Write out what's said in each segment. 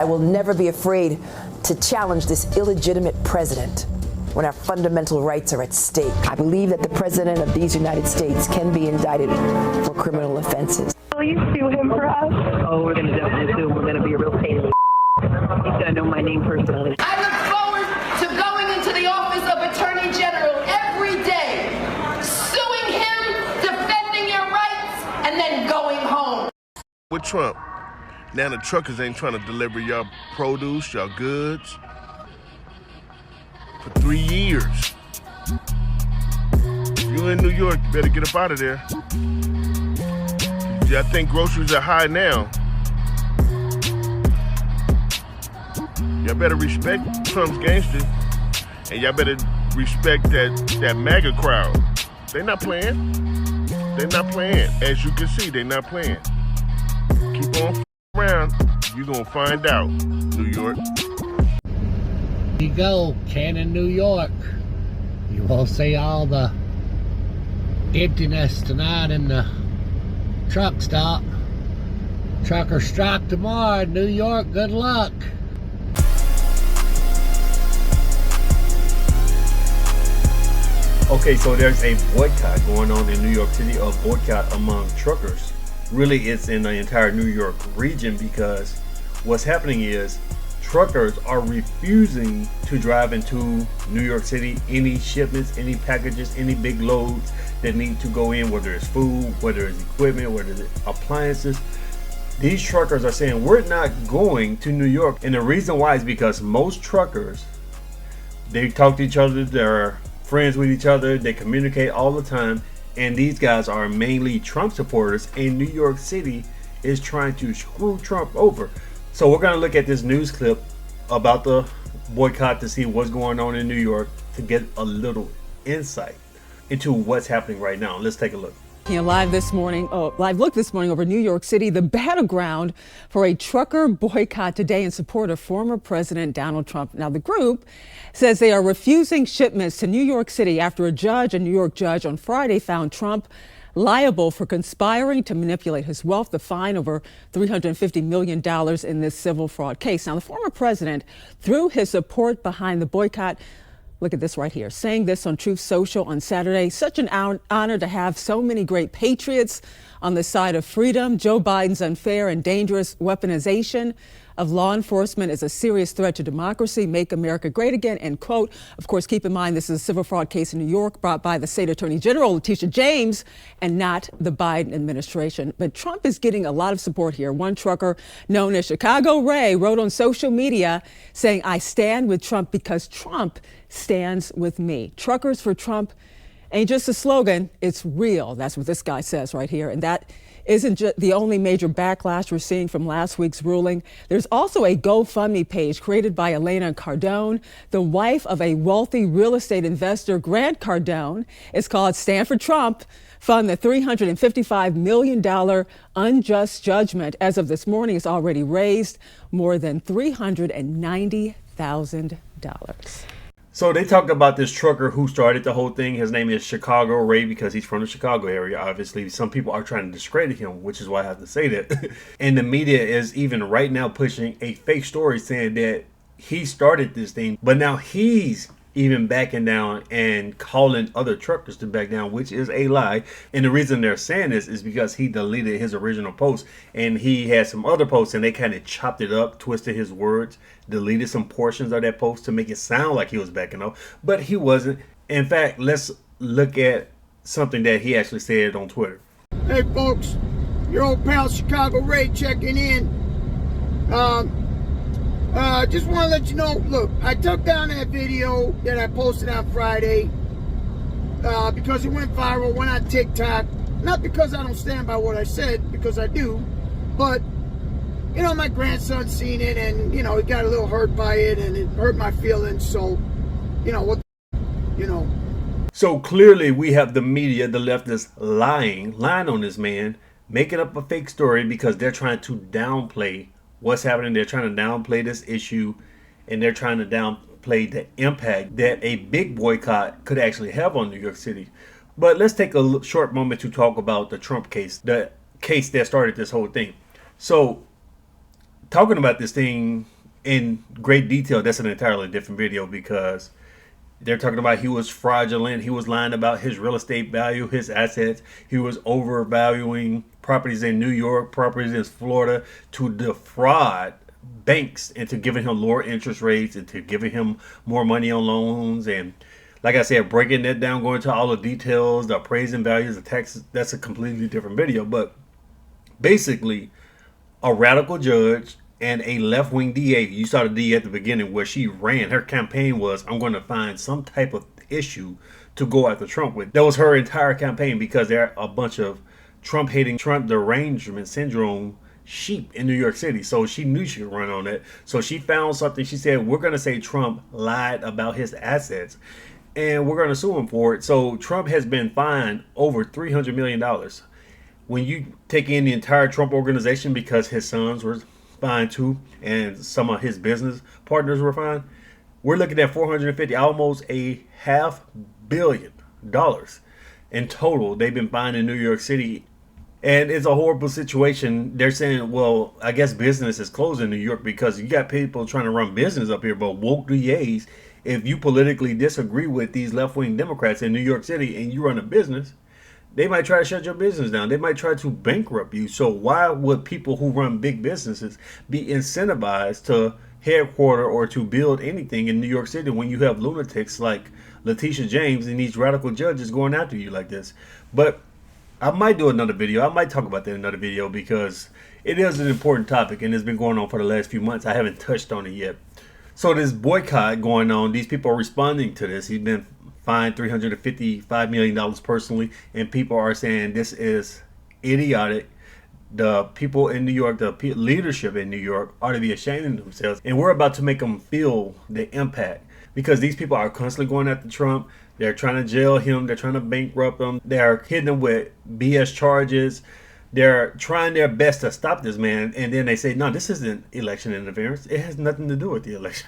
I will never be afraid to challenge this illegitimate president when our fundamental rights are at stake. I believe that the president of these United States can be indicted for criminal offenses. Will you sue him for us? Oh, we're going to definitely sue him. We're going to be a real pain in the He's going to know my name personally. I look forward to going into the office of Attorney General every day, suing him, defending your rights, and then going home. With Trump, now the truckers ain't trying to deliver y'all produce, y'all goods, for 3 years. If you're in New York, you better get up out of there. I think groceries are high now. Y'all better respect Trump's gangster, and y'all better respect that MAGA crowd. They not playing. They not playing. As you can see, they not playing. Keep on around. You gonna find out, New York. You go, Cannon, New York. You will see all the emptiness tonight in the truck stop. Trucker strike tomorrow, New York. Good luck. Okay, so there's a boycott going on in New York City, a boycott among truckers. Really, it's in the entire New York region, because what's happening is truckers are refusing to drive into New York City any shipments, any packages, any big loads that need to go in, whether it's food, whether it's equipment, whether it's appliances. These truckers are saying, we're not going to New York. And the reason why is because most truckers, they talk to each other, they're friends with each other, they communicate all the time, and these guys are mainly Trump supporters, and New York City is trying to screw Trump over. So we're going to look at this news clip about the boycott to see what's going on in New York, to get a little insight into what's happening right now. Let's take a look. Live look this morning over New York City, the battleground for a trucker boycott today in support of former President Donald Trump. Now, the group says they are refusing shipments to New York City after a New York judge on Friday found Trump liable for conspiring to manipulate his wealth. The fine over $350 million in this civil fraud case. Now, the former president threw his support behind the boycott. Look at this right here, saying this on Truth Social on Saturday. Such an honor to have so many great patriots on the side of freedom. Joe Biden's unfair and dangerous weaponization of law enforcement is a serious threat to democracy. Make America great again, end quote. Of course, keep in mind, this is a civil fraud case in New York brought by the state attorney general, Letitia James, and not the Biden administration. But Trump is getting a lot of support here. One trucker known as Chicago Ray wrote on social media saying, "I stand with Trump because Trump stands with me." Truckers for Trump ain't just a slogan, it's real. That's what this guy says right here. And that isn't just the only major backlash we're seeing from last week's ruling. There's also a GoFundMe page created by Elena Cardone, the wife of a wealthy real estate investor, Grant Cardone. It's called Stand for Trump. Fund the $355 million unjust judgment. As of this morning, it's already raised more than $390,000. So they talked about this trucker who started the whole thing. His name is Chicago Ray because he's from the Chicago area. Obviously, some people are trying to discredit him, which is why I have to say that. And the media is even right now pushing a fake story saying that he started this thing, but now he's even backing down and calling other truckers to back down, which is a lie. And the reason they're saying this is because he deleted his original post, and he had some other posts, and they kind of chopped it up, twisted his words, deleted some portions of that post to make it sound like he was backing up, but he wasn't. In fact, let's look at something that he actually said on Twitter. Hey folks, your old pal Chicago Ray checking in. Just want to let you know, look, I took down that video that I posted on Friday because it went viral, went on TikTok. Not because I don't stand by what I said, because I do, but, you know, my grandson seen it and, you know, he got a little hurt by it and it hurt my feelings, so, you know, So clearly we have the media, the leftists lying on this man, making up a fake story because they're trying to downplay what's happening. They're trying to downplay this issue, and they're trying to downplay the impact that a big boycott could actually have on New York City. But let's take a short moment to talk about the Trump case, the case that started this whole thing. So talking about this thing in great detail, that's an entirely different video, because they're talking about he was fraudulent. He was lying about his real estate value, his assets. He was overvaluing properties in New York, properties in Florida, to defraud banks into giving him lower interest rates, into giving him more money on loans. And like I said, breaking that down, going into all the details, the appraising values, the taxes, that's a completely different video. But basically, a radical judge and a left-wing DA, you saw the DA at the beginning where she ran, her campaign was, I'm going to find some type of issue to go after Trump with. That was her entire campaign, because there are a bunch of Trump-hating, Trump derangement syndrome sheep in New York City. So she knew she could run on that. So she found something. She said, we're going to say Trump lied about his assets, and we're going to sue him for it. So Trump has been fined over $300 million. When you take in the entire Trump organization, because his sons were fined too, and some of his business partners were fined, we're looking at 450, almost $500 million in total they've been fined in New York City. And it's a horrible situation. They're saying, well, I guess business is closed in New York because you got people trying to run business up here, but woke DAs, if you politically disagree with these left-wing Democrats in New York City and you run a business, they might try to shut your business down. They might try to bankrupt you. So why would people who run big businesses be incentivized to headquarter or to build anything in New York City when you have lunatics like Letitia James and these radical judges going after you like this? But I might do another video. I might talk about that in another video, because it is an important topic and it's been going on for the last few months. I haven't touched on it yet. So this boycott going on, these people are responding to this. He's been fined $355 million personally, and people are saying this is idiotic. The people in New York, the leadership in New York, ought to be ashamed of themselves, and we're about to make them feel the impact, because these people are constantly going after Trump. They're trying to jail him. They're trying to bankrupt him. They're hitting him with BS charges. They're trying their best to stop this man, and then they say, no, this isn't election interference. It has nothing to do with the election.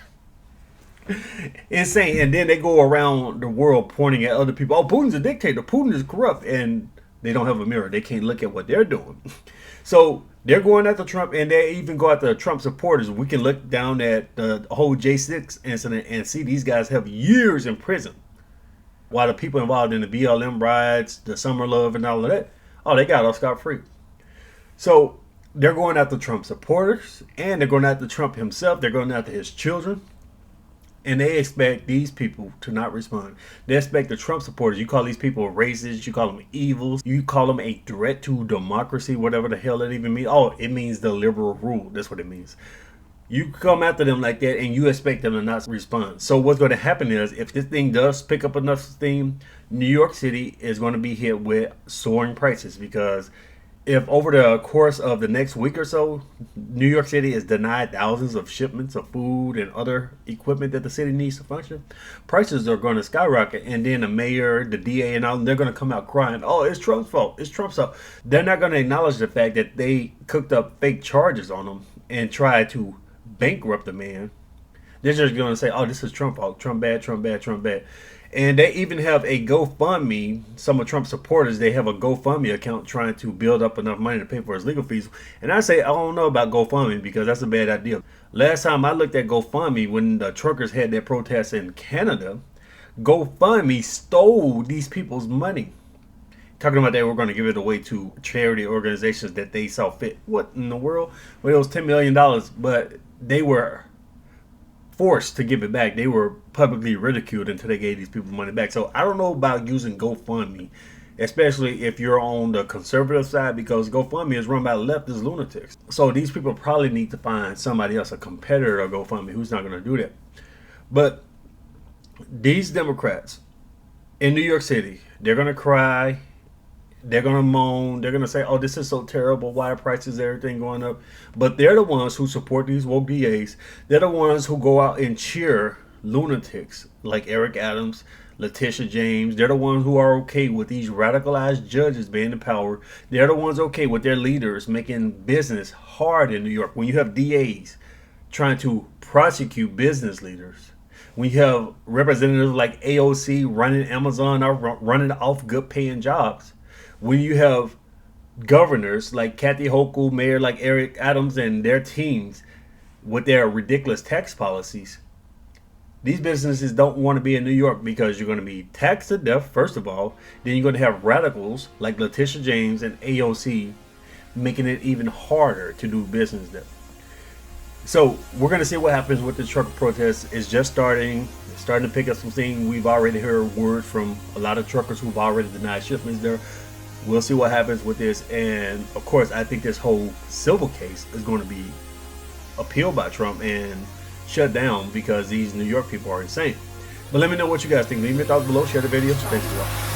Insane. And then they go around the world pointing at other people. Oh, Putin's a dictator. Putin is corrupt. And they don't have a mirror. They can't look at what they're doing. So they're going after Trump, and they even go after Trump supporters. We can look down at the whole J6 incident and see these guys have years in prison, while the people involved in the BLM riots, the summer love and all of that, oh, they got off scot-free. So they're going after Trump supporters, and they're going after Trump himself. They're going after his children. And they expect these people to not respond. They expect the Trump supporters, you call these people racist, you call them evils, you call them a threat to democracy, whatever the hell that even means. Oh, it means the liberal rule. That's what it means. You come after them like that and you expect them to not respond. So what's going to happen is, if this thing does pick up enough steam, New York City is going to be hit with soaring prices, because if over the course of the next week or so, New York City is denied thousands of shipments of food and other equipment that the city needs to function, prices are going to skyrocket. And then the mayor, the DA, and all, they're going to come out crying, oh, it's Trump's fault. It's Trump's fault. They're not going to acknowledge the fact that they cooked up fake charges on them and tried to bankrupt the man. They're just going to say, oh, this is Trump's fault. Trump bad, Trump bad, Trump bad. And they even have a GoFundMe. Some of Trump's supporters, they have a GoFundMe account trying to build up enough money to pay for his legal fees. And I say, I don't know about GoFundMe, because that's a bad idea. Last time I looked at GoFundMe, when the truckers had their protests in Canada, GoFundMe stole these people's money, talking about they were going to give it away to charity organizations that they saw fit. What in the world? Well, it was $10 million, but they were forced to give it back. They were publicly ridiculed until they gave these people money back. So I don't know about using GoFundMe, especially if you're on the conservative side, because GoFundMe is run by leftist lunatics. So these people probably need to find somebody else, a competitor of GoFundMe, who's not going to do that. But these Democrats in New York City, they're going to cry. They're going to moan. They're going to say, oh, this is so terrible. Why are prices, everything going up? But they're the ones who support these woke DAs. They're the ones who go out and cheer lunatics like Eric Adams, Letitia James. They're the ones who are okay with these radicalized judges being in power. They're the ones okay with their leaders making business hard in New York. When you have DAs trying to prosecute business leaders, when you have representatives like AOC running Amazon or running off good paying jobs, when you have governors like Kathy Hochul, Mayor like Eric Adams, and their teams with their ridiculous tax policies. These businesses don't want to be in New York because you're going to be taxed to death, first of all. Then you're going to have radicals like Letitia James and AOC making it even harder to do business there. So we're going to see what happens with the trucker protest. It's just starting. It's starting to pick up some things. We've already heard word from a lot of truckers who've already denied shipments there. We'll see what happens with this. And of course, I think this whole civil case is going to be appealed by Trump and shut down because these New York people are insane. But let me know what you guys think. Leave your thoughts below. Share the video. Thanks for watching.